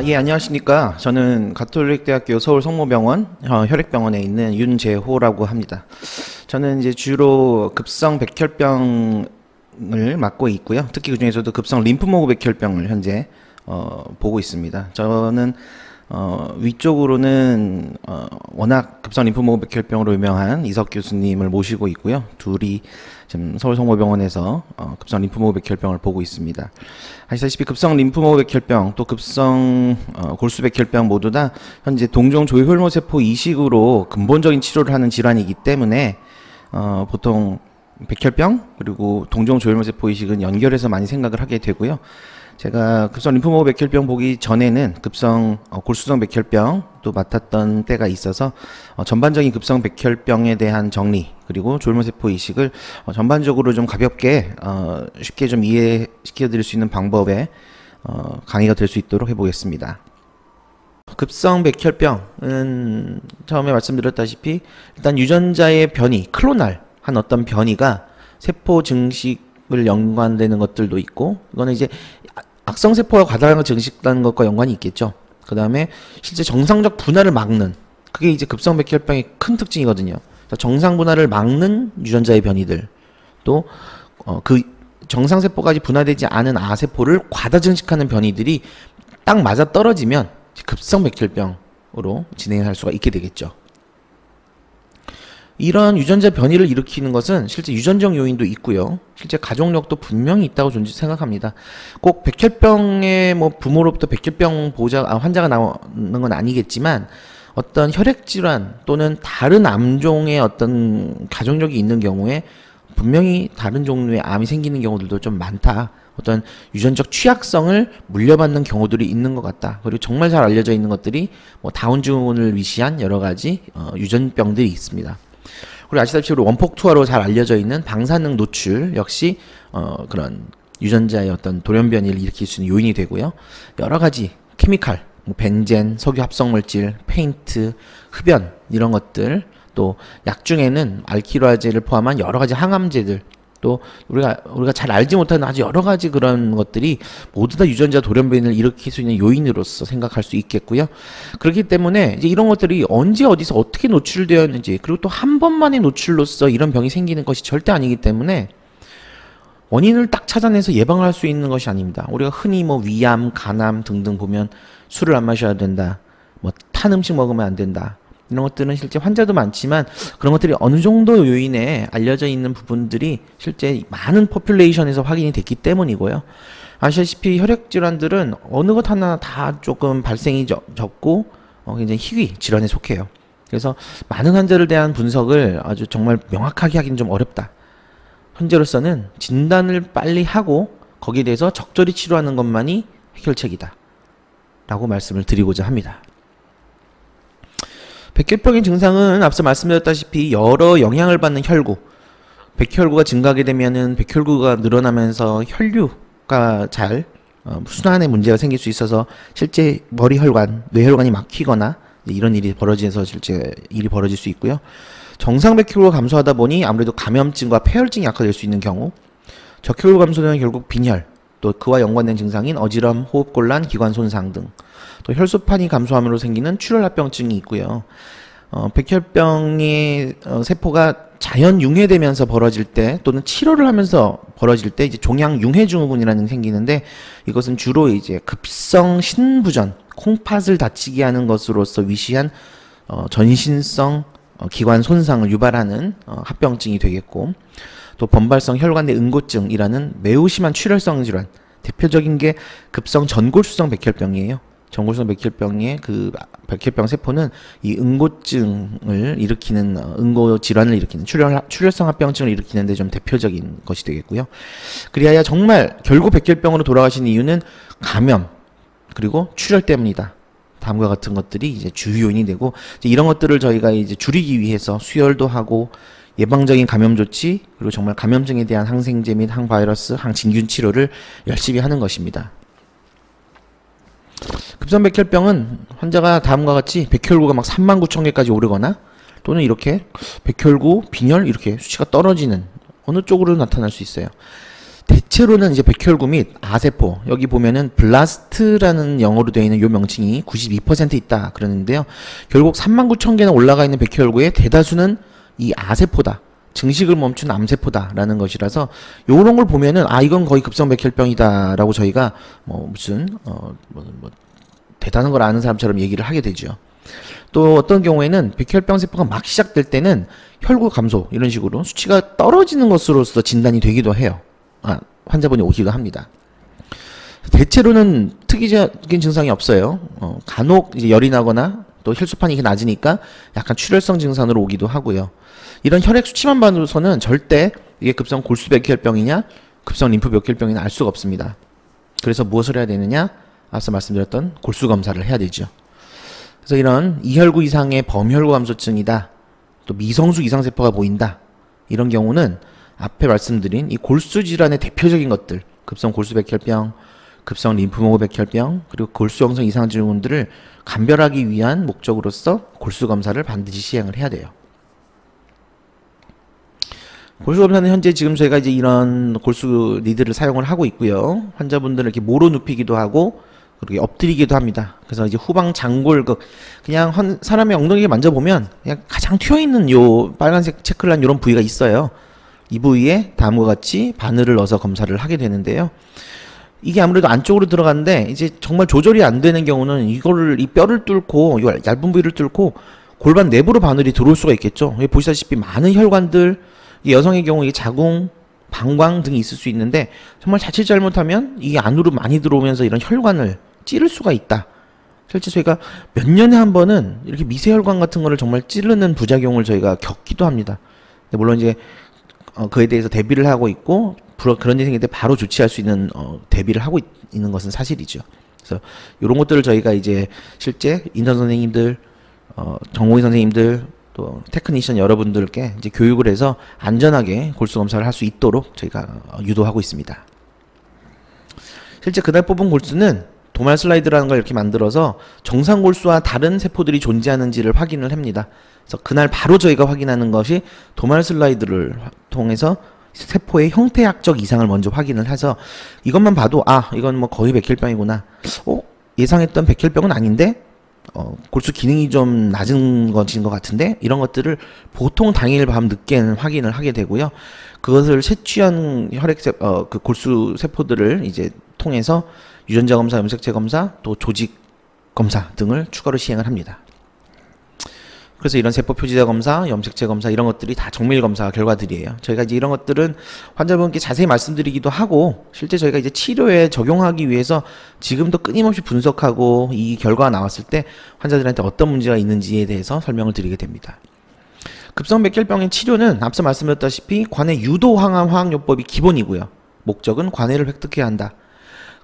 예, 안녕하십니까. 저는 가톨릭대학교 서울성모병원 혈액병원에 있는 윤재호라고 합니다. 저는 이제 주로 급성 백혈병을 맡고 있고요. 특히 그중에서도 급성 림프모그 백혈병을 현재 보고 있습니다. 저는 위쪽으로는 워낙 급성 림프모그 백혈병으로 유명한 이석 교수님을 모시고 있고요. 둘이 지금 서울성모병원에서 급성 림프모그 백혈병을 보고 있습니다. 아시다시피 급성 림프모그 백혈병 또 급성 골수 백혈병 모두 다 현재 동종 조혈모세포 이식으로 근본적인 치료를 하는 질환이기 때문에 보통 백혈병 그리고 동종 조혈모세포 이식은 연결해서 많이 생각을 하게 되고요. 제가 급성 림프모그 백혈병 보기 전에는 급성 골수성 백혈병 또 맡았던 때가 있어서 전반적인 급성 백혈병에 대한 정리 그리고 조혈모세포 이식을 전반적으로 좀 가볍게 쉽게 좀 이해시켜 드릴 수 있는 방법에 강의가 될 수 있도록 해보겠습니다. 급성 백혈병은 처음에 말씀드렸다시피 일단 유전자의 변이, 클로날 한 어떤 변이가 세포 증식을 연관되는 것들도 있고, 이거는 이제 악성세포가 과다한 증식되는 것과 연관이 있겠죠. 그 다음에 실제 정상적 분할을 막는, 그게 이제 급성 백혈병의 큰 특징이거든요. 정상 분할을 막는 유전자의 변이들, 또 그 정상세포까지 분할되지 않은 아세포를 과다 증식하는 변이들이 딱 맞아 떨어지면 급성 백혈병으로 진행할 수가 있게 되겠죠. 이런 유전자 변이를 일으키는 것은 실제 유전적 요인도 있고요. 실제 가족력도 분명히 있다고 생각합니다. 꼭 백혈병의 부모로부터 백혈병 환자가 나오는 건 아니겠지만 어떤 혈액질환 또는 다른 암종의 어떤 가족력이 있는 경우에 분명히 다른 종류의 암이 생기는 경우들도 좀 많다. 어떤 유전적 취약성을 물려받는 경우들이 있는 것 같다. 그리고 정말 잘 알려져 있는 것들이 다운 증후군을 위시한 여러 가지 유전병들이 있습니다. 그리고 아시다시피 우리 원폭 투하로 잘 알려져 있는 방사능 노출 역시 그런 유전자의 어떤 돌연변이를 일으킬 수 있는 요인이 되고요. 여러 가지 케미칼, 벤젠, 석유 합성물질, 페인트, 흡연 이런 것들, 또 약 중에는 알키로아제를 포함한 여러 가지 항암제들, 또 우리가 잘 알지 못하는 아주 여러 가지 그런 것들이 모두 다 유전자 돌연변이를 일으킬 수 있는 요인으로서 생각할 수 있겠고요. 그렇기 때문에 이제 이런 것들이 언제 어디서 어떻게 노출되었는지, 그리고 또 한 번만의 노출로서 이런 병이 생기는 것이 절대 아니기 때문에 원인을 딱 찾아내서 예방할 수 있는 것이 아닙니다. 우리가 흔히 위암, 간암 등등 보면 술을 안 마셔야 된다, 탄 음식 먹으면 안 된다, 이런 것들은 실제 환자도 많지만 그런 것들이 어느 정도 요인에 알려져 있는 부분들이 실제 많은 포퓰레이션에서 확인이 됐기 때문이고요. 아시다시피 혈액질환들은 어느 것 하나 다 조금 발생이 적고 굉장히 희귀 질환에 속해요. 그래서 많은 환자를 대한 분석을 아주 정말 명확하게 하기는 좀 어렵다. 현재로서는 진단을 빨리 하고 거기에 대해서 적절히 치료하는 것만이 해결책이다 라고 말씀을 드리고자 합니다. 백혈병의 증상은 앞서 말씀드렸다시피 여러 영향을 받는 혈구, 백혈구가 증가하게 되면은 백혈구가 늘어나면서 혈류가 잘 순환에 문제가 생길 수 있어서 실제 머리혈관, 뇌혈관이 막히거나 이런 일이 벌어지면서 실제 일이 벌어질 수 있고요. 정상 백혈구가 감소하다 보니 아무래도 감염증과 폐혈증이 악화될 수 있는 경우, 적혈구 감소되면 결국 빈혈, 또 그와 연관된 증상인 어지럼, 호흡곤란, 기관 손상 등, 또 혈소판이 감소함으로 생기는 출혈합병증이 있고요. 백혈병의 세포가 자연 융해되면서 벌어질 때, 또는 치료를 하면서 벌어질 때 이제 종양 융해 증후군이라는 게 생기는데, 이것은 주로 이제 급성 신부전, 콩팥을 다치게 하는 것으로서 위시한 전신성 기관 손상을 유발하는 합병증이 되겠고, 또 범발성 혈관 내 응고증이라는 매우 심한 출혈성 질환, 대표적인 게 급성 전골수성 백혈병이에요. 전골수성 백혈병의 그 백혈병 세포는 이 응고증을 일으키는 응고 질환을 일으키는 출혈성 합병증을 일으키는 데 좀 대표적인 것이 되겠고요. 그리하여 정말 결국 백혈병으로 돌아가신 이유는 감염 그리고 출혈 때문이다. 다음과 같은 것들이 이제 주요 요인이 되고, 이제 이런 것들을 저희가 이제 줄이기 위해서 수혈도 하고 예방적인 감염 조치, 그리고 정말 감염증에 대한 항생제 및 항바이러스, 항진균 치료를 열심히 하는 것입니다. 급성 백혈병은 환자가 다음과 같이 백혈구가 39,000개까지 오르거나, 또는 이렇게 백혈구, 빈혈 이렇게 수치가 떨어지는 어느 쪽으로 나타날 수 있어요. 대체로는 이제 백혈구 및 아세포, 여기 보면은 블라스트라는 영어로 되어 있는 요 명칭이 92% 있다 그러는데요. 결국 39,000개나 올라가 있는 백혈구의 대다수는 이 아세포다. 증식을 멈춘 암세포다라는 것이라서 요런 걸 보면은 아 이건 거의 급성 백혈병이다라고 저희가 무슨 대단한 걸 아는 사람처럼 얘기를 하게 되죠. 또 어떤 경우에는 백혈병 세포가 막 시작될 때는 혈구 감소 이런 식으로 수치가 떨어지는 것으로서 진단이 되기도 해요. 환자분이 오기도 합니다. 대체로는 특이적인 증상이 없어요. 간혹 이제 열이 나거나 또 혈소판이 낮으니까 약간 출혈성 증상으로 오기도 하고요. 이런 혈액 수치만 봐서는 절대 이게 급성 골수백혈병이냐 급성 림프백혈병이냐 알 수가 없습니다. 그래서 무엇을 해야 되느냐? 앞서 말씀드렸던 골수 검사를 해야 되죠. 그래서 이런 이혈구 이상의 범혈구 감소증이다. 또 미성수 이상세포가 보인다. 이런 경우는 앞에 말씀드린 이 골수 질환의 대표적인 것들, 급성 골수백혈병, 급성 림프모백혈병, 그리고 골수형성 이상 증후군들을 감별하기 위한 목적으로서 골수 검사를 반드시 시행을 해야 돼요. 골수 검사는 현재 지금 저희가 이제 이런 골수 리드를 사용을 하고 있고요. 환자분들을 이렇게 모로 눕히기도 하고 그리고 엎드리기도 합니다. 그래서 이제 후방 장골극 그냥 사람의 엉덩이를 만져보면 그냥 가장 튀어있는 요 빨간색 체크를 한 이런 부위가 있어요. 이 부위에 다음과 같이 바늘을 넣어서 검사를 하게 되는데요. 이게 아무래도 안쪽으로 들어가는데 이제 정말 조절이 안 되는 경우는 이 뼈를 뚫고 이 얇은 부위를 뚫고 골반 내부로 바늘이 들어올 수가 있겠죠. 여기 보시다시피 많은 혈관들 여성의 경우 이게 자궁, 방광 등이 있을 수 있는데 정말 자칫 잘못하면 이게 안으로 많이 들어오면서 이런 혈관을 찌를 수가 있다. 실제 저희가 몇 년에 한 번은 이렇게 미세혈관 같은 거를 정말 찌르는 부작용을 저희가 겪기도 합니다. 근데 물론 이제 그에 대해서 대비를 하고 있고 그런 일이 생길 때 바로 조치할 수 있는 대비를 하고 있는 것은 사실이죠. 그래서 이런 것들을 저희가 이제 실제 인턴 선생님들, 전공의 선생님들 또 테크니션 여러분들께 이제 교육을 해서 안전하게 골수 검사를 할 수 있도록 저희가 유도하고 있습니다. 실제 그날 뽑은 골수는 도말 슬라이드라는 걸 이렇게 만들어서 정상 골수와 다른 세포들이 존재하는지를 확인을 합니다. 그래서 그날 바로 저희가 확인하는 것이 도말 슬라이드를 통해서 세포의 형태학적 이상을 먼저 확인을 해서 이것만 봐도 아 이건 뭐 거의 백혈병이구나. 예상했던 백혈병은 아닌데 골수 기능이 좀 낮은 것인 것 같은데 이런 것들을 보통 당일 밤 늦게는 확인을 하게 되고요. 그것을 채취한 그 골수 세포들을 이제 통해서 유전자 검사, 염색체 검사, 또 조직 검사 등을 추가로 시행을 합니다. 그래서 이런 세포 표지자 검사, 염색체 검사 이런 것들이 다 정밀 검사 결과들이에요. 저희가 이제 이런 것들은 환자분께 자세히 말씀드리기도 하고 실제 저희가 이제 치료에 적용하기 위해서 지금도 끊임없이 분석하고 이 결과가 나왔을 때 환자들한테 어떤 문제가 있는지에 대해서 설명을 드리게 됩니다. 급성 백혈병의 치료는 앞서 말씀드렸다시피 관해 유도 항암 화학요법이 기본이고요. 목적은 관해를 획득해야 한다.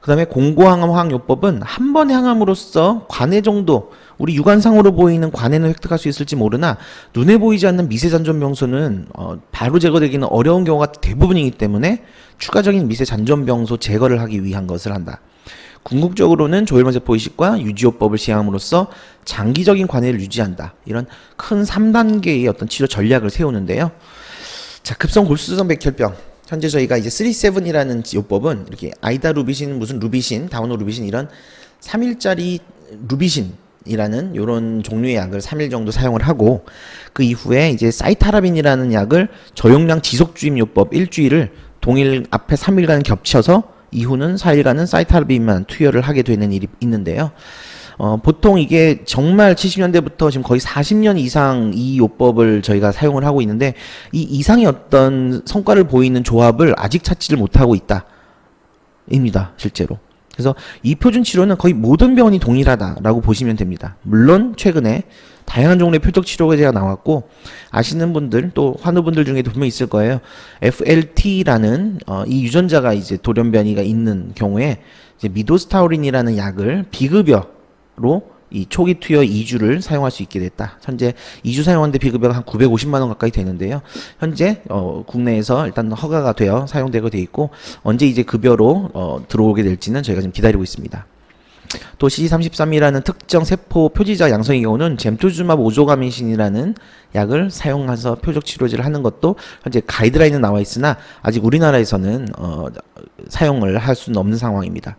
그 다음에 공고항암 화학요법은 한 번의 항암으로써 관해 정도 우리 육안상으로 보이는 관해는 획득할 수 있을지 모르나 눈에 보이지 않는 미세잔존병소는 바로 제거되기는 어려운 경우가 대부분이기 때문에 추가적인 미세잔존병소 제거를 하기 위한 것을 한다. 궁극적으로는 조혈만세포 이식과 유지요법을 시행함으로써 장기적인 관해를 유지한다. 이런 큰 3단계의 어떤 치료 전략을 세우는데요. 자, 급성 골수성 백혈병. 현재 저희가 이제 37이라는 요법은 이렇게 아이다 루비신, 무슨 루비신, 다우노 루비신 이런 3일짜리 루비신이라는 요런 종류의 약을 3일 정도 사용을 하고 그 이후에 이제 사이타라빈이라는 약을 저용량 지속주입 요법 일주일을 동일 앞에 3일간 겹쳐서 이후는 4일간은 사이타라빈만 투여를 하게 되는 일이 있는데요. 보통 이게 정말 70년대부터 지금 거의 40년 이상 이 요법을 저희가 사용을 하고 있는데 이 이상의 어떤 성과를 보이는 조합을 아직 찾지를 못하고 있다. 입니다. 실제로. 그래서 이 표준 치료는 거의 모든 병원이 동일하다라고 보시면 됩니다. 물론 최근에 다양한 종류의 표적 치료제가 나왔고 아시는 분들 또 환우분들 중에도 분명히 있을 거예요. FLT라는 이 유전자가 이제 돌연변이가 있는 경우에 이제 미도스타우린이라는 약을 비급여 로 이 초기 투여 2주를 사용할 수 있게 됐다. 현재 2주 사용하는데 비급여가 한 950만 원 가까이 되는데요. 현재 국내에서 일단 허가가 되어 사용되고 돼 있고 언제 이제 급여로 들어오게 될지는 저희가 지금 기다리고 있습니다. 또 CD33이라는 특정 세포 표지자 양성의 경우는 잼투주마브 오조가미신이라는 약을 사용해서 표적 치료제를 하는 것도 현재 가이드라인은 나와 있으나 아직 우리나라에서는 사용을 할 수는 없는 상황입니다.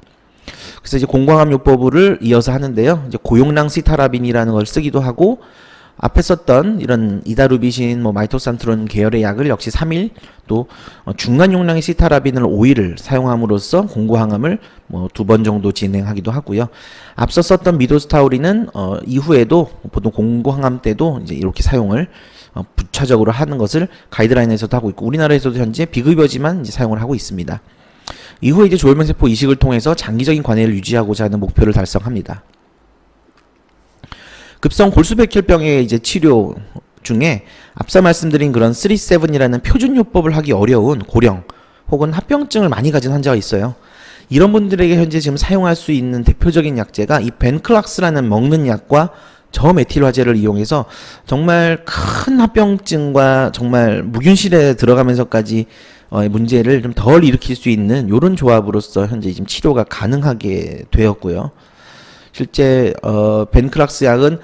그래서 이제 공광암 요법을 이어서 하는데요. 이제 고용량 시타라빈이라는 걸 쓰기도 하고, 앞에 썼던 이런 이다루비신, 마이토산트론 계열의 약을 역시 3일, 또 중간 용량의 시타라빈을 5일을 사용함으로써 공고항암을 2번 정도 진행하기도 하고요. 앞서 썼던 미도스타우린은 이후에도 보통 공고항암 때도 이제 이렇게 사용을 부차적으로 하는 것을 가이드라인에서도 하고 있고, 우리나라에서도 현재 비급여지만 이제 사용을 하고 있습니다. 이후에 이제 조혈면세포 이식을 통해서 장기적인 관해를 유지하고자 하는 목표를 달성합니다. 급성 골수백혈병의 이제 치료 중에 앞서 말씀드린 그런 3-7이라는 표준요법을 하기 어려운 고령 혹은 합병증을 많이 가진 환자가 있어요. 이런 분들에게 현재 지금 사용할 수 있는 대표적인 약제가 이 벤클락스라는 먹는 약과 저메틸화제를 이용해서 정말 큰 합병증과 정말 무균실에 들어가면서까지 문제를 좀 덜 일으킬 수 있는 이런 조합으로서 현재 지금 치료가 가능하게 되었고요. 실제 벤클락스 약은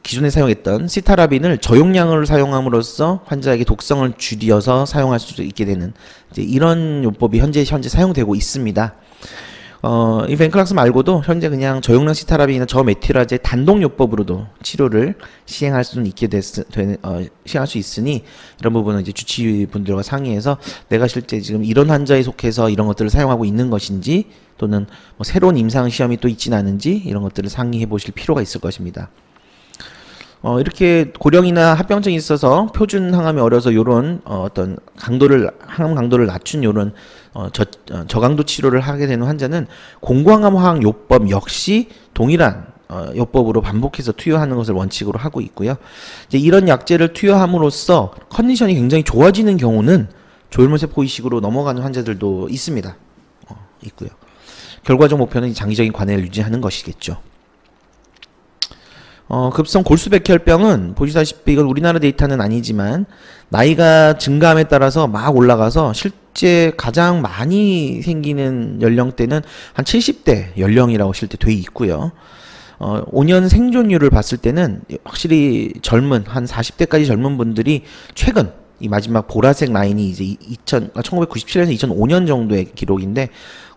기존에 사용했던 시타라빈을 저용량을 사용함으로써 환자에게 독성을 줄여서 사용할 수 있게 되는 이제 이런 요법이 현재 사용되고 있습니다. 이 벤클락스 말고도 현재 그냥 저용량 시타라빈이나 저메틸화제 단독 요법으로도 치료를 시행할 수는 시행할 수 있으니 이런 부분은 이제 주치의분들과 상의해서 내가 실제 지금 이런 환자에 속해서 이런 것들을 사용하고 있는 것인지, 또는 새로운 임상 시험이 또 있지는 않은지 이런 것들을 상의해 보실 필요가 있을 것입니다. 이렇게 고령이나 합병증이 있어서 표준 항암이 어려서 요런 어떤 항암 강도를 낮춘 요런 저강도 치료를 하게 되는 환자는 공고항암 화학 요법 역시 동일한 요법으로 반복해서 투여하는 것을 원칙으로 하고 있고요. 이제 이런 약제를 투여함으로써 컨디션이 굉장히 좋아지는 경우는 조혈모세포 이식으로 넘어가는 환자들도 있습니다. 있고요. 결과적 목표는 장기적인 관해를 유지하는 것이겠죠. 급성 골수백혈병은 보시다시피 이건 우리나라 데이터는 아니지만 나이가 증가함에 따라서 막 올라가서 실제 가장 많이 생기는 연령대는 한 70대 연령이라고 실제 돼 있고요. 5년 생존율을 봤을 때는 확실히 한 40대까지 젊은 분들이 최근 이 마지막 보라색 라인이 이제 1997년에서 2005년 정도의 기록인데,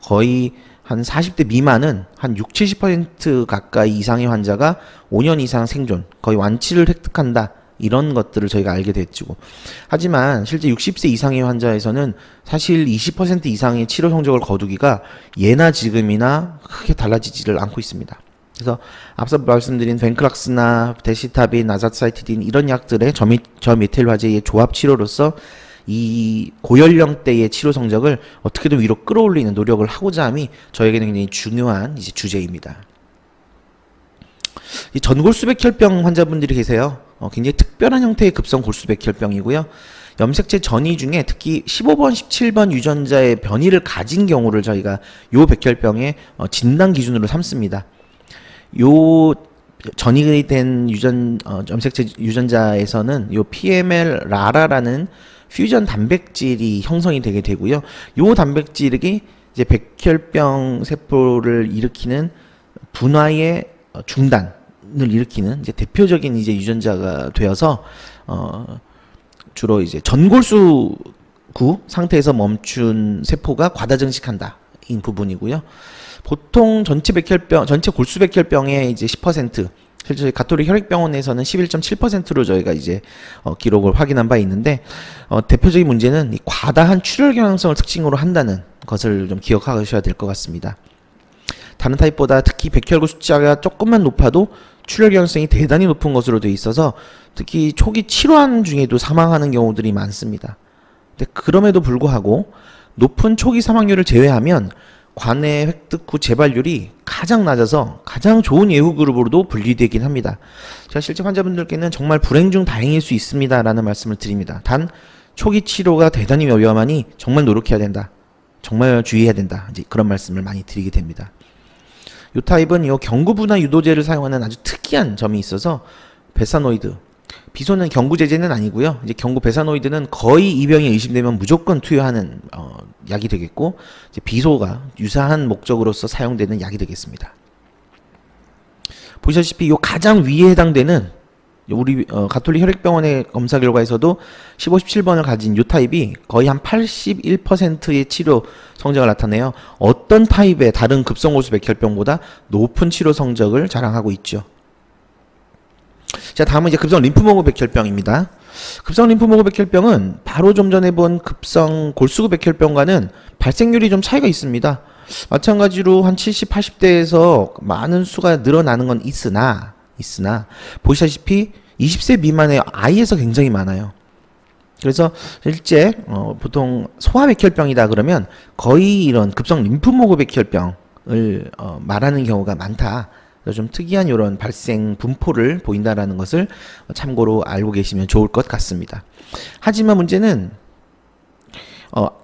거의 한 40대 미만은 한 60-70% 가까이 이상의 환자가 5년 이상 생존, 거의 완치를 획득한다, 이런 것들을 저희가 알게 됐죠. 하지만 실제 60세 이상의 환자에서는 사실 20% 이상의 치료 성적을 거두기가 예나 지금이나 크게 달라지지를 않고 있습니다. 그래서 앞서 말씀드린 벤클락스나 데시타빈, 아자사이티딘 이런 약들의 저메틸화제의 조합 치료로서 이 고연령대의 치료 성적을 어떻게든 위로 끌어올리는 노력을 하고자 함이 저에게는 굉장히 중요한 이제 주제입니다. 이 전골수백혈병 환자분들이 계세요. 굉장히 특별한 형태의 급성 골수백혈병이고요. 염색체 전이 중에 특히 15번, 17번 유전자의 변이를 가진 경우를 저희가 요 백혈병의 진단 기준으로 삼습니다. 요 전이 된 염색체 유전자에서는 요 PML 라라라는 퓨전 단백질이 형성이 되게 되고요. 요 단백질이 이제 백혈병 세포를 일으키는 분화의 중단을 일으키는 이제 대표적인 이제 유전자가 되어서 주로 이제 전골수구 상태에서 멈춘 세포가 과다 증식한다 이 부분이고요. 보통 전체 골수백혈병의 이제 10%, 실제 저희 가톨릭 혈액병원에서는 11.7%로 저희가 이제 기록을 확인한 바 있는데, 대표적인 문제는 이 과다한 출혈 경향성을 특징으로 한다는 것을 좀 기억하셔야 될 것 같습니다. 다른 타입보다 특히 백혈구 숫자가 조금만 높아도 출혈 경향성이 대단히 높은 것으로 되어 있어서 특히 초기 치료하는 중에도 사망하는 경우들이 많습니다. 근데 그럼에도 불구하고 높은 초기 사망률을 제외하면 관해 획득 후 재발률이 가장 낮아서 가장 좋은 예후 그룹으로도 분류되긴 합니다. 제가 실제 환자분들께는 정말 불행 중 다행일 수 있습니다 라는 말씀을 드립니다. 단 초기 치료가 대단히 위험하니 정말 노력해야 된다, 정말 주의해야 된다, 이제 그런 말씀을 많이 드리게 됩니다. 이 타입은 이 경구분화 유도제를 사용하는 아주 특이한 점이 있어서 베사노이드, 비소는 경구제제는 아니고요. 이제 경구 베사노이드는 거의 이 병이 의심되면 무조건 투여하는 약이 되겠고, 이제 비소가 유사한 목적으로서 사용되는 약이 되겠습니다. 보시다시피 요 가장 위에 해당되는 우리 가톨릭 혈액병원의 검사 결과에서도 15, 17번을 가진 요 타입이 거의 한 81%의 치료 성적을 나타내요. 어떤 타입의 다른 급성골수 백혈병보다 높은 치료 성적을 자랑하고 있죠. 자, 다음은 이제 급성 림프모그 백혈병입니다. 급성 림프모그 백혈병은 바로 좀 전에 본 급성 골수구 백혈병과는 발생률이 좀 차이가 있습니다. 마찬가지로 한 70, 80대에서 많은 수가 늘어나는 건 있으나 보시다시피 20세 미만의 아이에서 굉장히 많아요. 그래서 실제 보통 소아백혈병이다 그러면 거의 이런 급성 림프모그 백혈병을 말하는 경우가 많다. 좀 특이한 이런 발생 분포를 보인다라는 것을 참고로 알고 계시면 좋을 것 같습니다. 하지만 문제는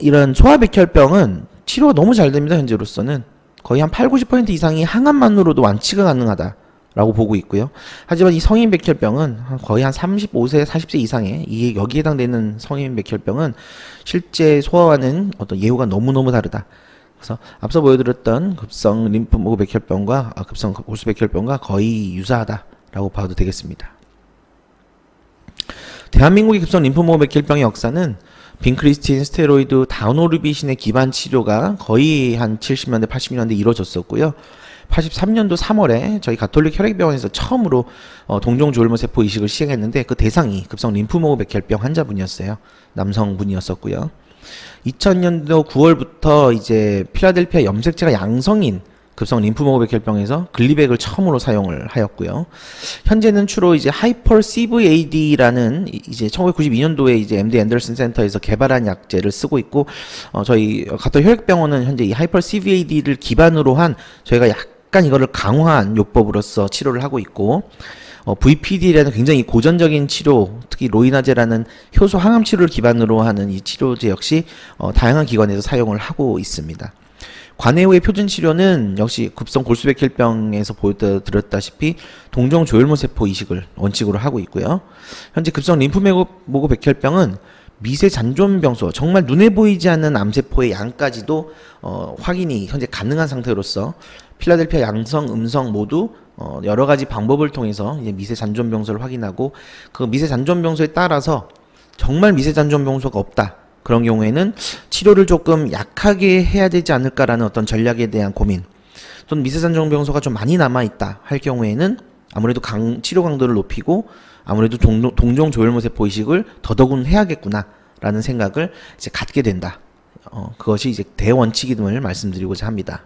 이런 소아백혈병은 치료가 너무 잘 됩니다. 현재로서는 거의 한 8, 90% 이상이 항암만으로도 완치가 가능하다 라고 보고 있고요. 하지만 이 성인 백혈병은 거의 한 35세, 40세 이상의 여기에 해당되는 성인 백혈병은 실제 소아와는 어떤 예후가 너무너무 다르다. 그래서 앞서 보여드렸던 급성 림프모그 백혈병과 급성 골수 백혈병과 거의 유사하다라고 봐도 되겠습니다. 대한민국의 급성 림프모그 백혈병의 역사는 빈크리스틴, 스테로이드, 다우노르비신의 기반 치료가 거의 한 70년대, 80년대 이루어졌었고요. 83년도 3월에 저희 가톨릭 혈액병원에서 처음으로 동종조혈모세포 이식을 시행했는데 그 대상이 급성 림프모그 백혈병 환자분이었어요. 남성분이었었고요. 2000년도 9월부터 이제 필라델피아 염색체가 양성인 급성 림프모그 백혈병에서 글리백을 처음으로 사용을 하였고요. 현재는 주로 이제 하이퍼 CVAD라는 이제 1992년도에 이제 MD 앤더슨 센터에서 개발한 약제를 쓰고 있고, 저희 가톨릭 혈액병원은 현재 이 하이퍼 CVAD를 기반으로 한 저희가 약간 이거를 강화한 요법으로서 치료를 하고 있고, VPD라는 굉장히 고전적인 치료, 특히 로이나제라는 효소 항암 치료를 기반으로 하는 이 치료제 역시 다양한 기관에서 사용을 하고 있습니다. 관해후의 표준 치료는 역시 급성 골수백혈병에서 보여드렸다시피 동종조혈모세포 이식을 원칙으로 하고 있고요. 현재 급성 림프모그 백혈병은 미세 잔존병소, 정말 눈에 보이지 않는 암세포의 양까지도 확인이 현재 가능한 상태로서 필라델피아 양성, 음성 모두 여러 가지 방법을 통해서 이제 미세 잔존병소를 확인하고, 그 미세 잔존병소에 따라서 정말 미세 잔존병소가 없다, 그런 경우에는 치료를 조금 약하게 해야 되지 않을까라는 어떤 전략에 대한 고민, 또는 미세 잔존병소가 좀 많이 남아있다 할 경우에는 아무래도 치료 강도를 높이고 아무래도 동종조혈모세포 이식을 더더군 해야겠구나 라는 생각을 이제 갖게 된다. 그것이 이제 대원칙임을 말씀드리고자 합니다.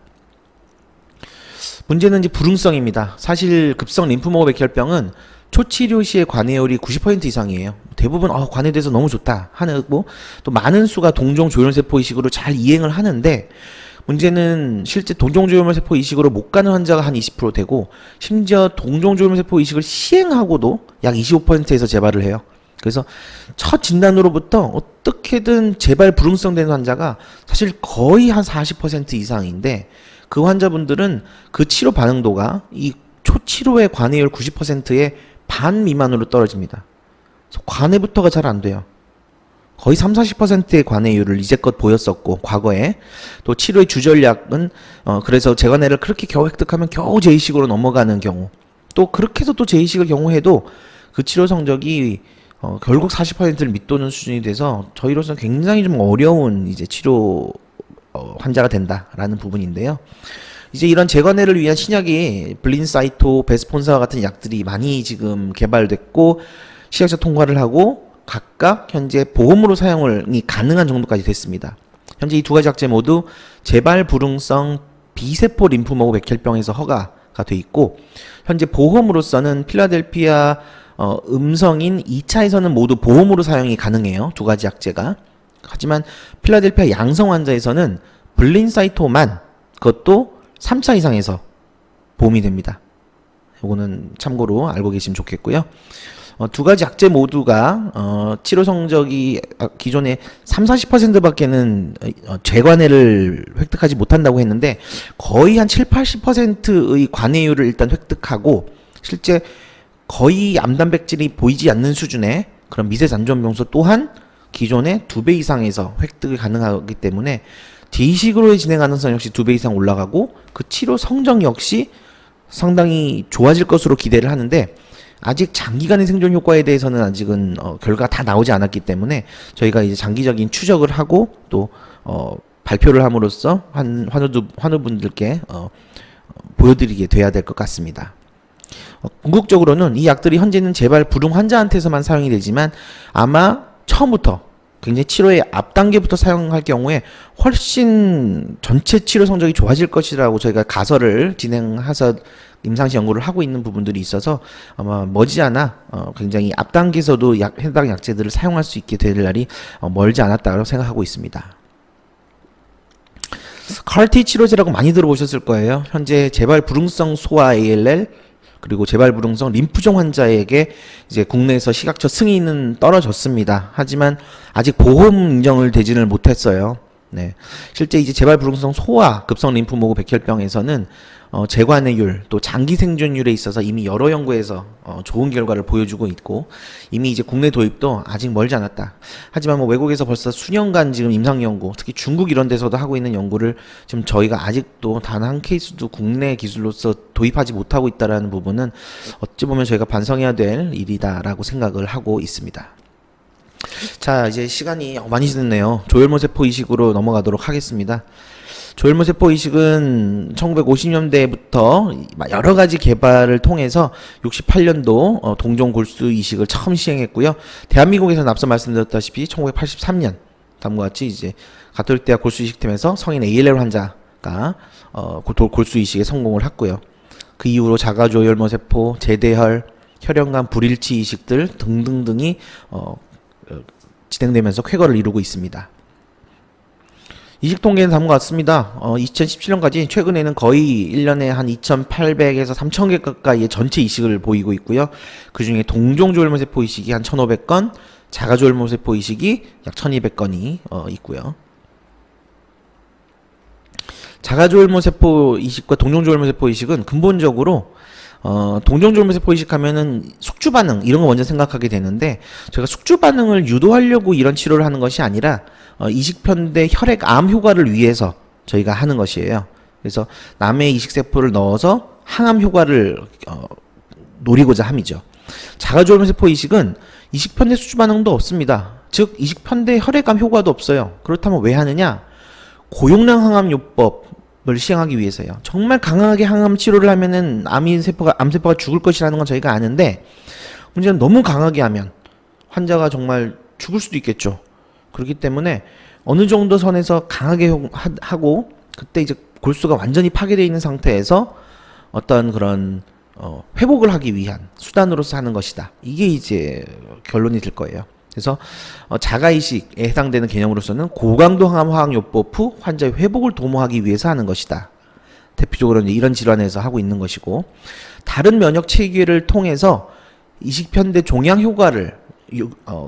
문제는 이제 불응성입니다. 사실 급성 림프모그 백혈병은 초치료 시의 관해율이 90% 이상이에요. 대부분 관해돼서 너무 좋다 하고, 또 많은 수가 동종조혈세포 이식으로 잘 이행을 하는데, 문제는 실제 동종조혈세포 이식으로 못 가는 환자가 한 20% 되고, 심지어 동종조혈세포 이식을 시행하고도 약 25%에서 재발을 해요. 그래서 첫 진단으로부터 어떻게든 재발 불응성 되는 환자가 사실 거의 한 40% 이상인데, 그 환자분들은 그 치료 반응도가 이 초치료의 관해율 90%의 반 미만으로 떨어집니다. 그래서 관해부터가 잘 안 돼요. 거의 30-40%의 관해율을 이제껏 보였었고, 과거에 또 치료의 주전략은 그래서 재관해를 그렇게 겨우 획득하면 겨우 재이식으로 넘어가는 경우, 또 그렇게 해서 또 재이식을 경우에도 그 치료 성적이 결국 40%를 밑도는 수준이 돼서 저희로서는 굉장히 좀 어려운 이제 치료 환자가 된다라는 부분인데요. 이제 이런 재관해를 위한 신약이 블린사이토, 베스폰사와 같은 약들이 많이 지금 개발됐고 시약처 통과를 하고 각각 현재 보험으로 사용이 가능한 정도까지 됐습니다. 현재 이 두 가지 약제 모두 재발 불응성 비세포 림프모그 백혈병에서 허가가 돼 있고, 현재 보험으로서는 필라델피아 음성인 2차에서는 모두 보험으로 사용이 가능해요. 두 가지 약제가. 하지만 필라델피아 양성 환자에서는 블린사이토만, 그것도 3차 이상에서 보험이 됩니다. 이거는 참고로 알고 계시면 좋겠고요. 두 가지 약제 모두가 치료 성적이 기존에 30-40%밖에는 재관해를 획득하지 못한다고 했는데, 거의 한 7-80%의 관해율을 일단 획득하고, 실제 거의 암단백질이 보이지 않는 수준의 그런 미세 잔존병소 또한 기존의 2배 이상에서 획득이 가능하기 때문에 재이식으로 진행 가능성 역시 2배 이상 올라가고, 그 치료 성적 역시 상당히 좋아질 것으로 기대를 하는데 아직 장기간의 생존 효과에 대해서는 아직은 결과가 다 나오지 않았기 때문에 저희가 이제 장기적인 추적을 하고 또 발표를 함으로써 환우분들께 보여드리게 돼야 될 것 같습니다. 궁극적으로는 이 약들이 현재는 재발 불응 환자한테서만 사용이 되지만 아마 처음부터 굉장히 치료의 앞 단계부터 사용할 경우에 훨씬 전체 치료 성적이 좋아질 것이라고 저희가 가설을 진행해서 임상시 연구를 하고 있는 부분들이 있어서 아마 머지않아 굉장히 앞 단계에서도 해당 약제들을 사용할 수 있게 될 날이 멀지 않았다고 생각하고 있습니다. CAR-T 치료제라고 많이 들어보셨을 거예요. 현재 재발 불응성 소아 ALL 그리고 재발 불응성 림프종 환자에게 이제 국내에서 시각처 승인은 떨어졌습니다. 하지만 아직 보험 인정을 되지를 못했어요. 네. 실제 이제 재발 불응성 소아 급성 림프모구 백혈병에서는 재관해율 또 장기 생존율에 있어서 이미 여러 연구에서 좋은 결과를 보여주고 있고 이미 이제 국내 도입도 아직 멀지 않았다. 하지만 뭐 외국에서 벌써 수년간 지금 임상 연구, 특히 중국 이런 데서도 하고 있는 연구를 지금 저희가 아직도 단 한 케이스도 국내 기술로서 도입하지 못하고 있다라는 부분은 어찌 보면 저희가 반성해야 될 일이다라고 생각을 하고 있습니다. 자, 이제 시간이 많이 지났네요. 조혈모세포 이식으로 넘어가도록 하겠습니다. 조혈모세포 이식은 1950년대부터 여러 가지 개발을 통해서 68년도 동종 골수 이식을 처음 시행했고요. 대한민국에서는 앞서 말씀드렸다시피 1983년 다음과 같이 이제 가톨릭대학 골수 이식팀에서 성인 ALL 환자가 골수 이식에 성공을 했고요. 그 이후로 자가조혈모세포, 제대혈, 혈연간 불일치 이식들 등등등이 진행되면서 쾌거를 이루고 있습니다. 이식 통계는 다음과 같습니다. 2017년까지 최근에는 거의 1년에 한 2,800에서 3,000개 가까이의 전체 이식을 보이고 있고요. 그 중에 동종조혈모세포 이식이 한 1,500건, 자가조혈모세포 이식이 약 1,200건이 있고요. 자가조혈모세포 이식과 동종조혈모세포 이식은 근본적으로 동종조혈모세포 이식하면은 숙주 반응 이런 거 먼저 생각하게 되는데 제가 숙주 반응을 유도하려고 이런 치료를 하는 것이 아니라 이식편대 혈액암 효과를 위해서 저희가 하는 것이에요. 그래서 남의 이식세포를 넣어서 항암 효과를 노리고자 함이죠. 자가조혈모세포 이식은 이식편대 숙주 반응도 없습니다. 즉 이식편대 혈액암 효과도 없어요. 그렇다면 왜 하느냐? 고용량 항암요법을 시행하기 위해서요. 정말 강하게 항암 치료를 하면은 암세포가 죽을 것이라는 건 저희가 아는데 문제는 너무 강하게 하면 환자가 정말 죽을 수도 있겠죠. 그렇기 때문에 어느 정도 선에서 강하게 하고 그때 이제 골수가 완전히 파괴되어 있는 상태에서 어떤 그런 회복을 하기 위한 수단으로서 하는 것이다. 이게 이제 결론이 될 거예요. 그래서 자가이식에 해당되는 개념으로서는 고강도 항암 화학요법 후 환자의 회복을 도모하기 위해서 하는 것이다. 대표적으로 이런 질환에서 하고 있는 것이고 다른 면역 체계를 통해서 이식편대 종양 효과를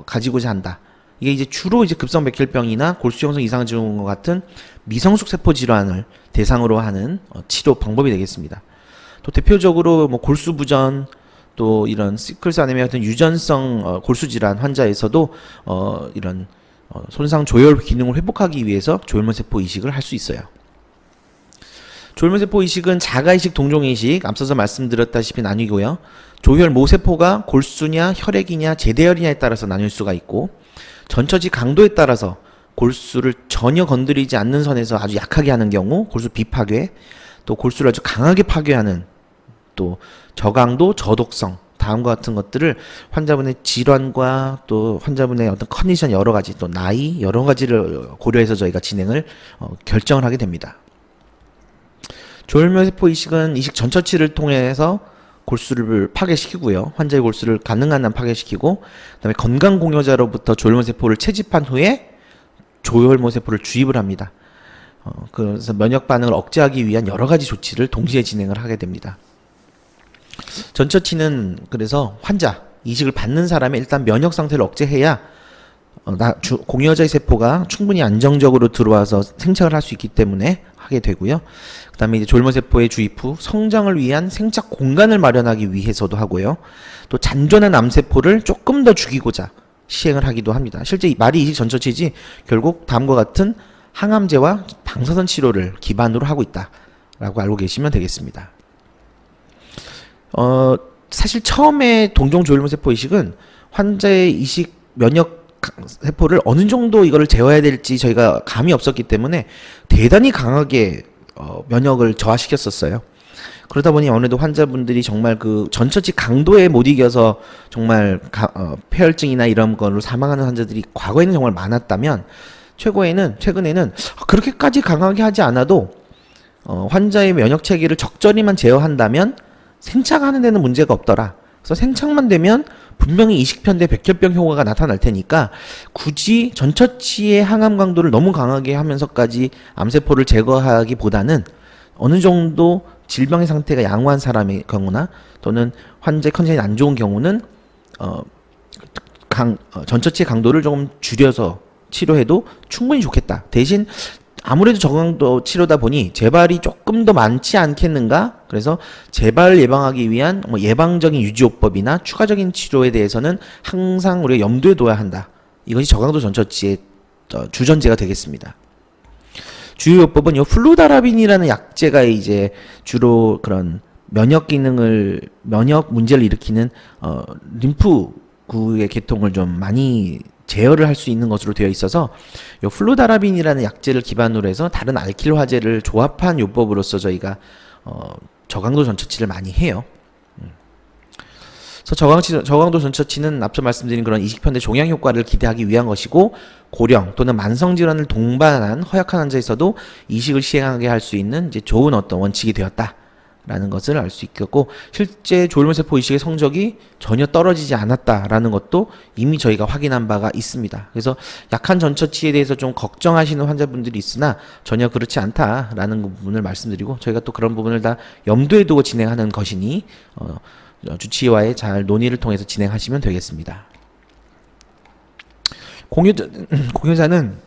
가지고자 한다. 이게 이제 주로 이제 급성 백혈병이나 골수 형성 이상 증후군과 같은 미성숙 세포 질환을 대상으로 하는 치료 방법이 되겠습니다. 또 대표적으로 뭐 골수 부전 또 이런 시클스 아니미아 같은 유전성 골수 질환 환자에서도 이런 손상 조혈 기능을 회복하기 위해서 조혈모세포 이식을 할 수 있어요. 조혈모세포 이식은 자가이식, 동종이식 앞서서 말씀드렸다시피 나뉘고요. 조혈 모세포가 골수냐 혈액이냐 제대혈이냐에 따라서 나뉠 수가 있고 전처지 강도에 따라서 골수를 전혀 건드리지 않는 선에서 아주 약하게 하는 경우 골수 비파괴, 또 골수를 아주 강하게 파괴하는 또 저강도, 저독성 다음과 같은 것들을 환자분의 질환과 또 환자분의 어떤 컨디션 여러 가지 또 나이 여러 가지를 고려해서 저희가 진행을 결정을 하게 됩니다. 조혈모세포 이식은 이식 전처치를 통해서 골수를 파괴시키고요. 환자의 골수를 가능한 한 파괴시키고 그다음에 건강 공여자로부터 조혈모세포를 채집한 후에 조혈모세포를 주입을 합니다. 그래서 면역 반응을 억제하기 위한 여러 가지 조치를 동시에 진행을 하게 됩니다. 전처치는 그래서 환자, 이식을 받는 사람의 일단 면역 상태를 억제해야 공여자의 세포가 충분히 안정적으로 들어와서 생착을 할 수 있기 때문에 하게 되고요. 그 다음에 이제 조혈모세포의 주입 후 성장을 위한 생착 공간을 마련하기 위해서도 하고요. 또 잔존한 암세포를 조금 더 죽이고자 시행을 하기도 합니다. 실제 이 말이 이식 전처치지 결국 다음과 같은 항암제와 방사선 치료를 기반으로 하고 있다라고 알고 계시면 되겠습니다. 사실 처음에 동종 조혈모 세포 이식은 환자의 이식 면역 세포를 어느 정도 이거를 제어해야 될지 저희가 감이 없었기 때문에 대단히 강하게 면역을 저하시켰었어요. 그러다 보니 아무래도 환자분들이 정말 그 전처치 강도에 못 이겨서 정말 폐혈증이나 이런 걸로 사망하는 환자들이 과거에는 정말 많았다면 최근에는 그렇게까지 강하게 하지 않아도 환자의 면역 체계를 적절히만 제어한다면 생착하는 데는 문제가 없더라. 그래서 생착만 되면 분명히 이식편대 백혈병 효과가 나타날 테니까 굳이 전처치의 항암 강도를 너무 강하게 하면서까지 암세포를 제거하기보다는 어느 정도 질병의 상태가 양호한 사람의 경우나 또는 환자의 컨디션이 안 좋은 경우는 전처치의 강도를 조금 줄여서 치료해도 충분히 좋겠다. 대신 아무래도 저강도 치료다 보니 재발이 조금 더 많지 않겠는가? 그래서 재발을 예방하기 위한 예방적인 유지요법이나 추가적인 치료에 대해서는 항상 우리가 염두에 둬야 한다. 이것이 저강도 전처치의 주전제가 되겠습니다. 주요 요법은 요 플루다라빈이라는 약제가 이제 주로 그런 면역 문제를 일으키는 림프구의 계통을 좀 많이 제어를 할 수 있는 것으로 되어 있어서 요 플루다라빈이라는 약제를 기반으로 해서 다른 알킬 화제를 조합한 요법으로서 저희가 저강도 전처치를 많이 해요. 그래서 저강도 전처치는 앞서 말씀드린 그런 이식편대 종양 효과를 기대하기 위한 것이고 고령 또는 만성 질환을 동반한 허약한 환자에서도 이식을 시행하게 할 수 있는 이제 좋은 어떤 원칙이 되었다라는 것을 알 수 있겠고 실제 조혈모세포 이식의 성적이 전혀 떨어지지 않았다라는 것도 이미 저희가 확인한 바가 있습니다. 그래서 약한 전처치에 대해서 좀 걱정하시는 환자분들이 있으나 전혀 그렇지 않다라는 부분을 말씀드리고 저희가 또 그런 부분을 다 염두에 두고 진행하는 것이니 주치의와의 잘 논의를 통해서 진행하시면 되겠습니다. 공여자는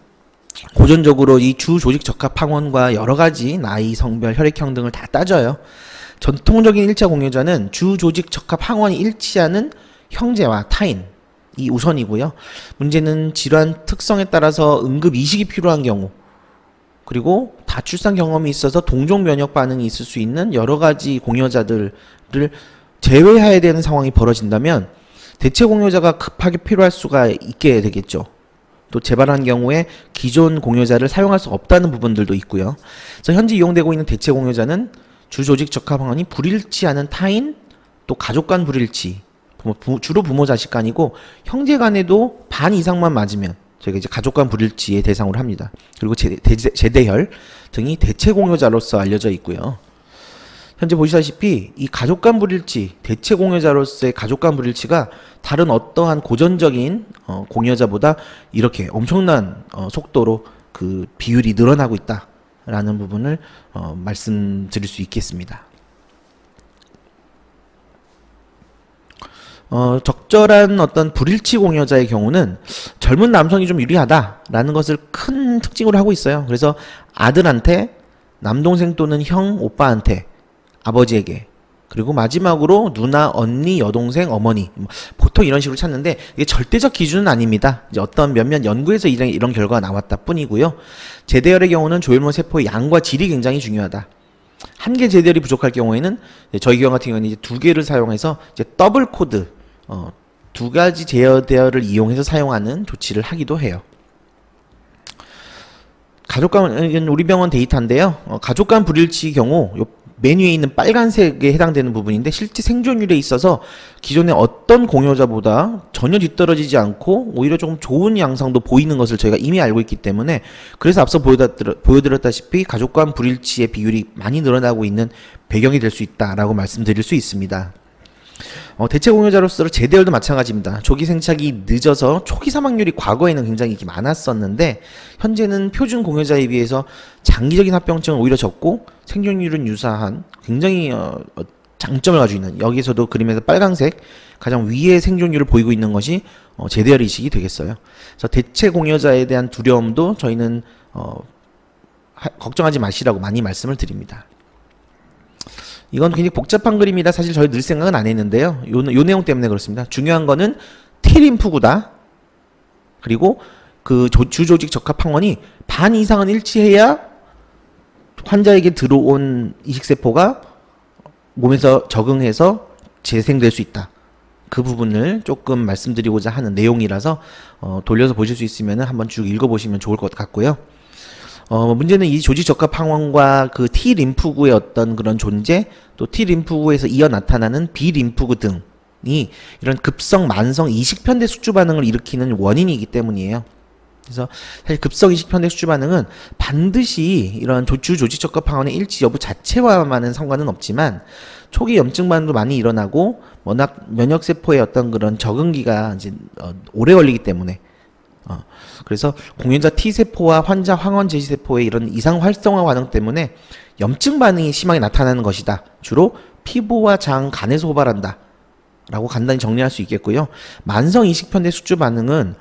고전적으로 이 주조직 적합 항원과 여러가지 나이, 성별, 혈액형 등을 다 따져요. 전통적인 1차 공여자는 주조직 적합 항원이 일치하는 형제와 타인이 우선이고요. 문제는 질환 특성에 따라서 응급 이식이 필요한 경우 그리고 다출산 경험이 있어서 동종 면역 반응이 있을 수 있는 여러가지 공여자들을 제외해야 되는 상황이 벌어진다면 대체 공여자가 급하게 필요할 수가 있게 되겠죠. 또 재발한 경우에 기존 공여자를 사용할 수 없다는 부분들도 있고요. 그래서 현재 이용되고 있는 대체 공여자는 주조직 적합 항원이 불일치하는 타인, 또 가족 간 불일치, 주로 부모 자식 간이고 형제 간에도 반 이상만 맞으면 저희가 이제 가족 간 불일치의 대상으로 합니다. 그리고 제대혈 등이 대체 공여자로서 알려져 있고요. 현재 보시다시피 이 가족 간 불일치, 대체 공여자로서의 가족 간 불일치가 다른 어떠한 고전적인 공여자보다 이렇게 엄청난 속도로 그 비율이 늘어나고 있다라는 부분을 말씀드릴 수 있겠습니다. 적절한 어떤 불일치 공여자의 경우는 젊은 남성이 좀 유리하다라는 것을 큰 특징으로 하고 있어요. 그래서 아들한테, 남동생 또는 형, 오빠한테, 아버지에게, 그리고 마지막으로 누나, 언니, 여동생, 어머니, 보통 이런 식으로 찾는데 이게 절대적 기준은 아닙니다. 이제 어떤 몇몇 연구에서 이런 결과가 나왔다 뿐이고요. 제대혈의 경우는 조혈모 세포의 양과 질이 굉장히 중요하다. 한 개 제대혈이 부족할 경우에는 저희 경우 같은 경우는 이제 두 개를 사용해서 이제 더블 코드, 두 가지 제대혈을 이용해서 사용하는 조치를 하기도 해요. 가족 간 우리 병원 데이터인데요. 가족 간 불일치 경우 요 메뉴에 있는 빨간색에 해당되는 부분인데 실제 생존율에 있어서 기존의 어떤 공여자보다 전혀 뒤떨어지지 않고 오히려 조금 좋은 양상도 보이는 것을 저희가 이미 알고 있기 때문에 그래서 앞서 보여드렸다시피 가족 간 불일치의 비율이 많이 늘어나고 있는 배경이 될 수 있다라고 말씀드릴 수 있습니다. 대체 공여자로서 제대혈도 마찬가지입니다. 조기 생착이 늦어서 초기 사망률이 과거에는 굉장히 많았었는데 현재는 표준 공여자에 비해서 장기적인 합병증은 오히려 적고 생존율은 유사한 굉장히 장점을 가지고 있는, 여기서도 그림에서 빨간색 가장 위에 생존율을 보이고 있는 것이 제대혈 이식이 되겠어요. 그래서 대체 공여자에 대한 두려움도 저희는 걱정하지 마시라고 많이 말씀을 드립니다. 이건 굉장히 복잡한 그림이라 사실 저희 늘 생각은 안 했는데요. 요 내용 때문에 그렇습니다. 중요한 거는 T림프구다. 그리고 그 주조직 적합 항원이 반 이상은 일치해야 환자에게 들어온 이식세포가 몸에서 적응해서 재생될 수 있다. 그 부분을 조금 말씀드리고자 하는 내용이라서 돌려서 보실 수 있으면 한번 쭉 읽어보시면 좋을 것 같고요. 문제는 이 조직 적합 항원과 그 T 림프구의 어떤 그런 존재, 또 T 림프구에서 이어 나타나는 B 림프구 등이 이런 급성, 만성 이식편대 숙주 반응을 일으키는 원인이기 때문이에요. 그래서 사실 급성 이식편대 숙주 반응은 반드시 이런 조직 적합 항원의 일치 여부 자체와만은 상관은 없지만 초기 염증 반응도 많이 일어나고 워낙 면역 세포의 어떤 그런 적응기가 이제 오래 걸리기 때문에 그래서 공연자 T세포와 환자 황원 제시세포의 이런 이상 활성화 반응 때문에 염증 반응이 심하게 나타나는 것이다. 주로 피부와 장, 간에서 호발한다. 라고 간단히 정리할 수 있겠고요. 만성 이식편대 숙주 반응은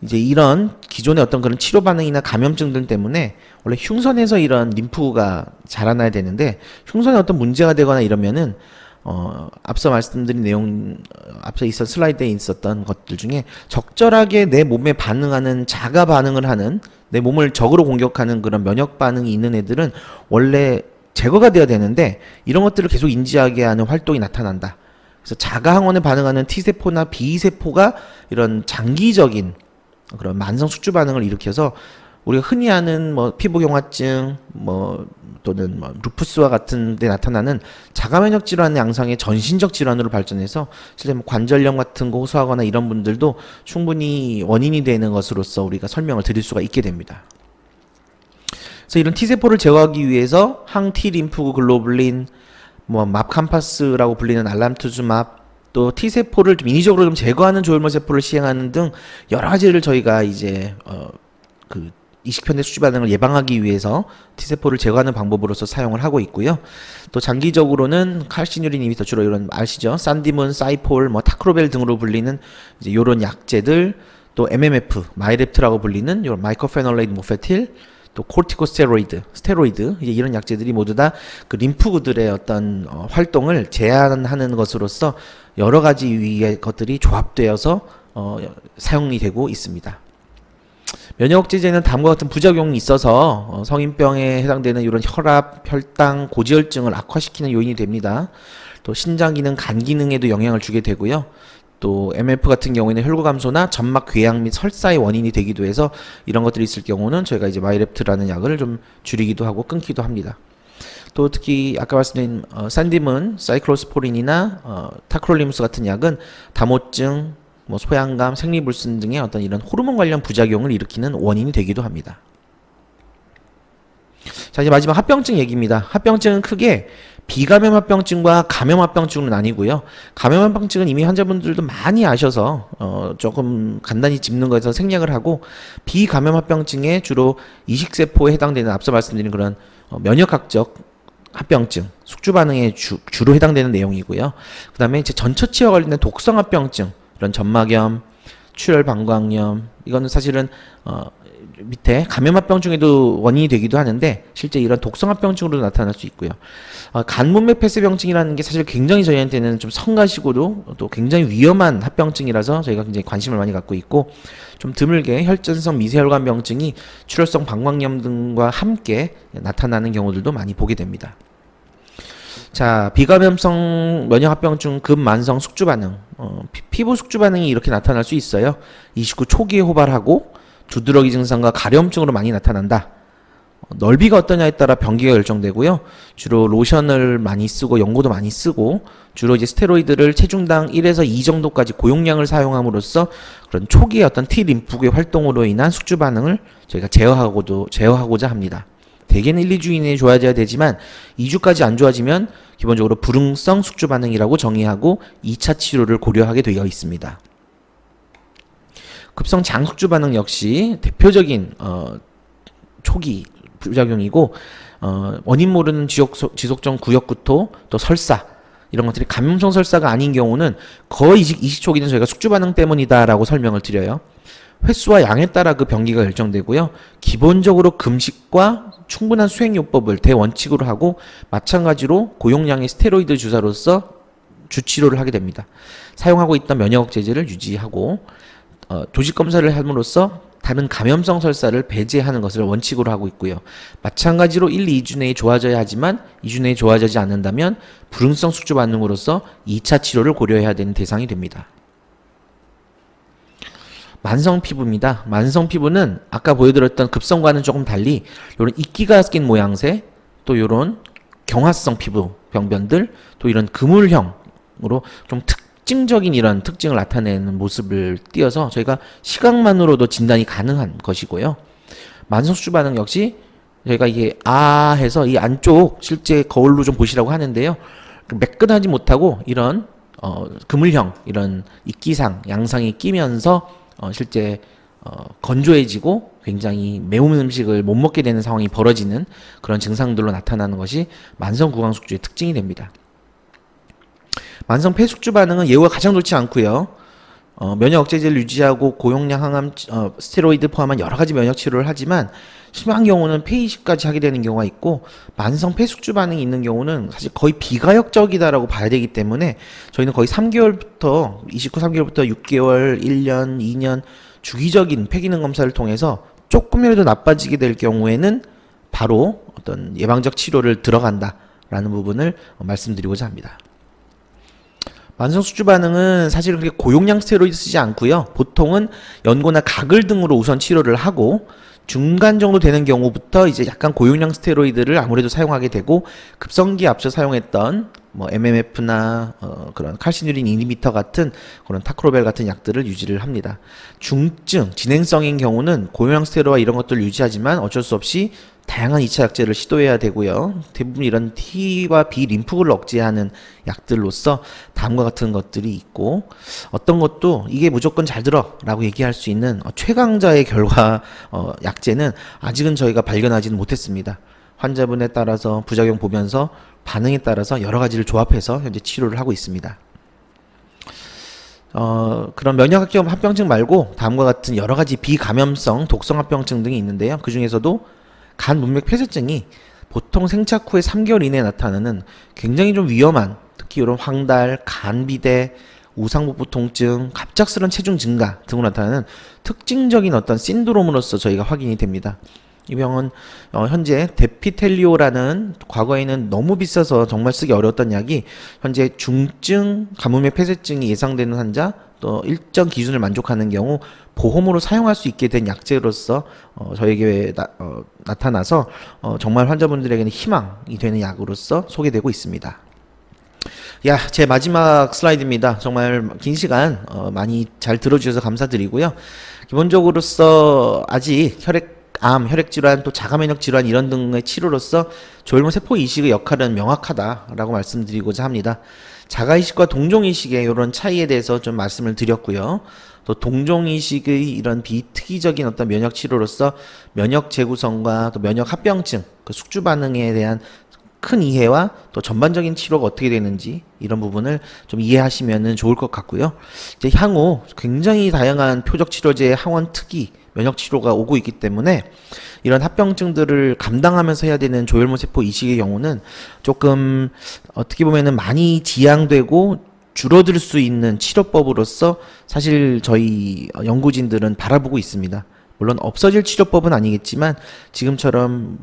이제 이런 기존의 어떤 그런 치료 반응이나 감염증들 때문에 원래 흉선에서 이런 림프가 자라나야 되는데 흉선에 어떤 문제가 되거나 이러면은 앞서 말씀드린 내용, 앞서 있었던 슬라이드에 있었던 것들 중에 적절하게 내 몸에 반응하는 자가 반응을 하는 내 몸을 적으로 공격하는 그런 면역 반응이 있는 애들은 원래 제거가 돼야 되는데 이런 것들을 계속 인지하게 하는 활동이 나타난다. 그래서 자가 항원에 반응하는 T세포나 B세포가 이런 장기적인 그런 만성 숙주 반응을 일으켜서 우리가 흔히 아는 뭐 피부경화증 또는 루푸스와 같은 데 나타나는 자가면역 질환 양상의 전신적 질환으로 발전해서 실제 관절염 같은 거 호소하거나 이런 분들도 충분히 원인이 되는 것으로서 우리가 설명을 드릴 수가 있게 됩니다. 그래서 이런 T세포를 제거하기 위해서 항T 림프구 글로불린, 맙캄파스라고 불리는 알람투즈맙, 또 T세포를 좀 인위적으로 좀 제거하는 조혈모 세포를 시행하는 등 여러 가지를 저희가 이제 그 이식편대 숙주 반응을 예방하기 위해서 T세포를 제거하는 방법으로서 사용을 하고 있고요. 또 장기적으로는 칼시뉴린 이미터, 주로 이런 아시죠? 산디문, 사이폴, 타크로벨 등으로 불리는 이제 요런 약제들, 또 MMF, 마이렙트라고 불리는 요런 마이코페놀레이드 모페틸, 또 코르티코스테로이드, 스테로이드, 이제 이런 약제들이 모두 다 그 림프구들의 어떤 활동을 제한하는 것으로서 여러 가지 위의 것들이 조합되어서 사용이 되고 있습니다. 면역억제제는 다음과 같은 부작용이 있어서 성인병에 해당되는 이런 혈압, 혈당, 고지혈증을 악화시키는 요인이 됩니다. 또 신장 기능, 간 기능에도 영향을 주게 되고요. 또 MF 같은 경우에는 혈구 감소나 점막 궤양 및 설사의 원인이 되기도 해서 이런 것들이 있을 경우는 저희가 이제 마이렙트라는 약을 좀 줄이기도 하고 끊기도 합니다. 또 특히 아까 말씀드린 산디문, 사이클로스포린이나 타크롤리무스 같은 약은 다모증, 소양감, 생리불순 등의 어떤 이런 호르몬 관련 부작용을 일으키는 원인이 되기도 합니다. 자, 이제 마지막 합병증 얘기입니다. 합병증은 크게 비감염 합병증과 감염 합병증으로 나뉘고요. 감염 합병증은 이미 환자분들도 많이 아셔서 조금 간단히 짚는 거에서 생략을 하고, 비감염 합병증에 주로 이식세포에 해당되는 앞서 말씀드린 그런 면역학적 합병증, 숙주 반응에 주로 해당되는 내용이고요. 그 다음에 이제 전처치와 관련된 독성 합병증, 이런 점막염, 출혈 방광염, 이거는 사실은 밑에 감염합병증에도 원인이 되기도 하는데 실제 이런 독성합병증으로도 나타날 수 있고요. 간문맥 폐쇄병증이라는 게 사실 굉장히 저희한테는 좀 성가시고도 또 굉장히 위험한 합병증이라서 저희가 굉장히 관심을 많이 갖고 있고, 좀 드물게 혈전성 미세혈관병증이 출혈성 방광염 등과 함께 나타나는 경우들도 많이 보게 됩니다. 자, 비감염성 면역합병증 급만성 숙주 반응, 피부 숙주 반응이 이렇게 나타날 수 있어요. 29 초기에 호발하고 두드러기 증상과 가려움증으로 많이 나타난다. 넓이가 어떠냐에 따라 병기가 결정되고요. 주로 로션을 많이 쓰고 연고도 많이 쓰고, 주로 이제 스테로이드를 체중당 1에서 2 정도까지 고용량을 사용함으로써 그런 초기의 어떤 T 림프구의 활동으로 인한 숙주 반응을 저희가 제어하고자 합니다. 대개는 1, 2주 이내에 좋아져야 되지만 2주까지 안 좋아지면 기본적으로 불응성 숙주 반응이라고 정의하고 2차 치료를 고려하게 되어 있습니다. 급성 장숙주 반응 역시 대표적인 초기 부작용이고, 원인 모르는 지속성 구역구토, 또 설사, 이런 것들이 감염성 설사가 아닌 경우는 거의 이식 초기는 저희가 숙주 반응 때문이다라고 설명을 드려요. 횟수와 양에 따라 그 병기가 결정되고요. 기본적으로 금식과 충분한 수행요법을 대원칙으로 하고, 마찬가지로 고용량의 스테로이드 주사로서 주치료를 하게 됩니다. 사용하고 있던 면역억제제를 유지하고, 조직 검사를 함으로써 다른 감염성 설사를 배제하는 것을 원칙으로 하고 있고요. 마찬가지로 1, 2주 내에 좋아져야 하지만 2주 내에 좋아지지 않는다면 불응성 숙주 반응으로서 2차 치료를 고려해야 되는 대상이 됩니다. 만성 피부입니다. 만성 피부는 아까 보여드렸던 급성과는 조금 달리 이런 이끼가 낀 모양새, 또 이런 경화성 피부 병변들, 또 이런 그물형으로 좀 특징적인 이런 특징을 나타내는 모습을 띄어서 저희가 시각만으로도 진단이 가능한 것이고요. 만성 숙주 반응 역시 저희가 이게 해서 이 안쪽 실제 거울로 좀 보시라고 하는데요. 매끈하지 못하고 이런 그물형, 이런 이끼상, 양상이 끼면서 실제 건조해지고 굉장히 매운 음식을 못 먹게 되는 상황이 벌어지는 그런 증상들로 나타나는 것이 만성 구강숙주의 특징이 됩니다. 만성 폐숙주 반응은 예후가 가장 좋지 않고요. 면역 억제제를 유지하고 고용량 항암, 스테로이드 포함한 여러 가지 면역 치료를 하지만 심한 경우는 폐이식까지 하게 되는 경우가 있고, 만성 폐숙주 반응이 있는 경우는 사실 거의 비가역적이다라고 봐야 되기 때문에 저희는 거의 3개월부터 3개월부터 6개월, 1년, 2년 주기적인 폐기능 검사를 통해서 조금이라도 나빠지게 될 경우에는 바로 어떤 예방적 치료를 들어간다라는 부분을 말씀드리고자 합니다. 만성 숙주 반응은 사실 그렇게 고용량 스테로이드 쓰지 않고요. 보통은 연고나 가글 등으로 우선 치료를 하고 중간 정도 되는 경우부터 이제 약간 고용량 스테로이드를 아무래도 사용하게 되고, 급성기 앞서 사용했던 뭐 MMF나 그런 칼시누린 이니비터 같은 그런 타크로벨 같은 약들을 유지를 합니다. 중증 진행성인 경우는 고용량 스테로이드와 이런 것들을 유지하지만 어쩔 수 없이 다양한 2차 약제를 시도해야 되고요. 대부분 이런 T와 B 림프구를 억제하는 약들로서 다음과 같은 것들이 있고, 어떤 것도 이게 무조건 잘 들어 라고 얘기할 수 있는 최강자의 결과 약제는 아직은 저희가 발견하지는 못했습니다. 환자분에 따라서 부작용 보면서 반응에 따라서 여러 가지를 조합해서 현재 치료를 하고 있습니다. 그런 면역학적 합병증 말고 다음과 같은 여러 가지 비감염성 독성 합병증 등이 있는데요. 그 중에서도 간 문맥 폐쇄증이 보통 생착 후에 3개월 이내에 나타나는 굉장히 좀 위험한, 특히 이런 황달, 간비대, 우상복부 통증, 갑작스런 체중 증가 등으로 나타나는 특징적인 어떤 신드롬으로서 저희가 확인이 됩니다. 이 병은 현재 데피텔리오라는 과거에는 너무 비싸서 정말 쓰기 어려웠던 약이 현재 중증 가뭄의 폐쇄증이 예상되는 환자, 또 일정 기준을 만족하는 경우 보험으로 사용할 수 있게 된 약제로서 저에게 나타나서 정말 환자분들에게는 희망이 되는 약으로서 소개되고 있습니다. 제 마지막 슬라이드입니다. 정말 긴 시간 많이 잘 들어주셔서 감사드리고요. 기본적으로서 아직 혈액암, 혈액질환, 또 자가면역질환 이런 등의 치료로서 조혈모 세포 이식의 역할은 명확하다라고 말씀드리고자 합니다. 자가이식과 동종이식의 이런 차이에 대해서 좀 말씀을 드렸고요. 또 동종이식의 이런 비특이적인 어떤 면역 치료로서 면역 재구성과 또 면역 합병증, 그 숙주 반응에 대한 큰 이해와 또 전반적인 치료가 어떻게 되는지 이런 부분을 좀 이해하시면 좋을 것 같고요. 이제 향후 굉장히 다양한 표적 치료제의 항원 특이 면역 치료가 오고 있기 때문에 이런 합병증들을 감당하면서 해야 되는 조혈모 세포 이식의 경우는 조금 어떻게 보면은 많이 지양되고 줄어들 수 있는 치료법으로서 사실 저희 연구진들은 바라보고 있습니다. 물론 없어질 치료법은 아니겠지만 지금처럼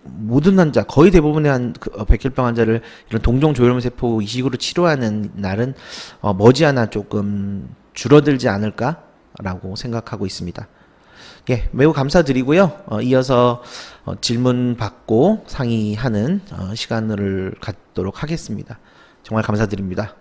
모든 환자, 거의 대부분의 백혈병 환자를 이런 동종 조혈모 세포 이식으로 치료하는 날은 머지않아 조금 줄어들지 않을까라고 생각하고 있습니다. 매우 감사드리고요. 이어서 질문 받고 상의하는 시간을 갖도록 하겠습니다. 정말 감사드립니다.